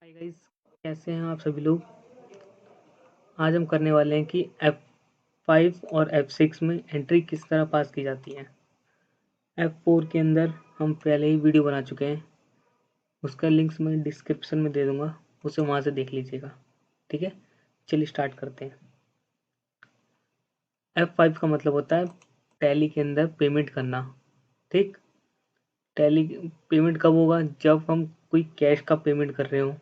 Hi guys, कैसे हैं आप सभी लोग। आज हम करने वाले हैं कि F5 और F6 में एंट्री किस तरह पास की जाती है। F4 के अंदर हम पहले ही वीडियो बना चुके हैं, उसका लिंक्स मैं डिस्क्रिप्शन में दे दूंगा, उसे वहां से देख लीजिएगा। ठीक है, चलिए स्टार्ट करते हैं। F5 का मतलब होता है टैली के अंदर पेमेंट करना। ठीक, टैली पेमेंट कब होगा? जब हम कोई कैश का पेमेंट कर रहे हो,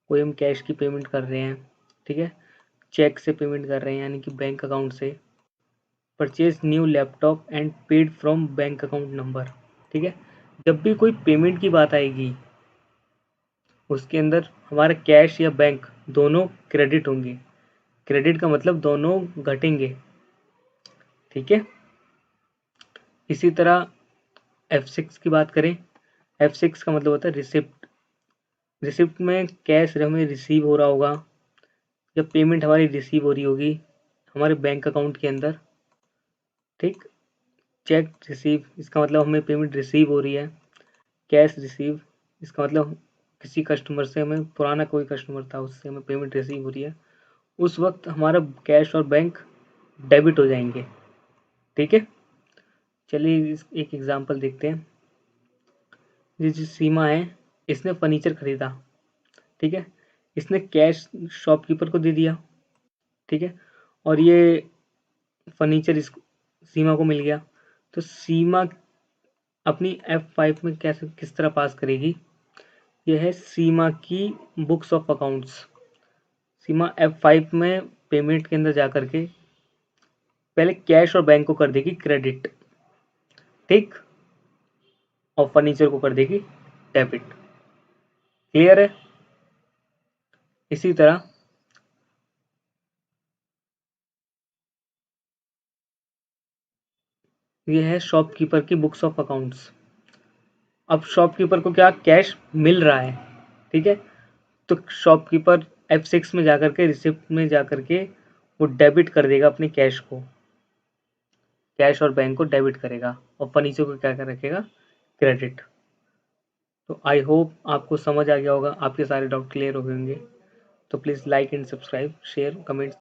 कोई हम कैश की पेमेंट कर रहे हैं, ठीक है, चेक से पेमेंट कर रहे हैं यानी कि बैंक अकाउंट से, purchase new laptop and paid from bank account number. ठीक है, जब भी कोई पेमेंट की बात आएगी उसके अंदर हमारा कैश या बैंक दोनों क्रेडिट होंगे। क्रेडिट का मतलब दोनों घटेंगे। ठीक है, इसी तरह F6 की बात करें, F6 का मतलब होता है रिसिप्ट। रिसिप्ट में कैश हमें रिसीव हो रहा होगा या पेमेंट हमारी रिसीव हो रही होगी हमारे बैंक अकाउंट के अंदर। ठीक, चेक रिसीव इसका मतलब हमें पेमेंट रिसीव हो रही है। कैश रिसीव इसका मतलब किसी कस्टमर से, हमें पुराना कोई कस्टमर था उससे हमें पेमेंट रिसीव हो रही है, उस वक्त हमारा कैश और बैंक डेबिट हो जाएंगे। ठीक है, चलिए एक एग्जांपल देखते हैं। ये जो सीमा है, इसने फर्नीचर खरीदा। ठीक है, इसने कैश शॉपकीपर को दे दिया। ठीक है, और ये फर्नीचर इस सीमा को मिल गया। तो सीमा अपनी F5 में कैसे किस तरह पास करेगी? यह है सीमा की books of accounts. Seema F5 में पेमेंट के अंदर जाकर के पहले कैश और बैंक को कर देगी क्रेडिट, ठीक, और फर्नीचर को कर देगी डेबिट। क्लियर है? इसी तरह यह है शॉपकीपर की बुक्स ऑफ अकाउंट्स। अब शॉपकीपर को क्या कैश मिल रहा है, ठीक है, तो शॉपकीपर F6 में जाकर के रिसिप्ट में जाकर के वो डेबिट कर देगा अपने कैश को, कैश और बैंक को डेबिट करेगा, और फर्नीचर को क्या कर रखेगा? क्रेडिट। तो आई होप आपको समझ आ गया होगा, आपके सारे डाउट क्लियर हो गए होंगे। तो please like and subscribe, share, comment.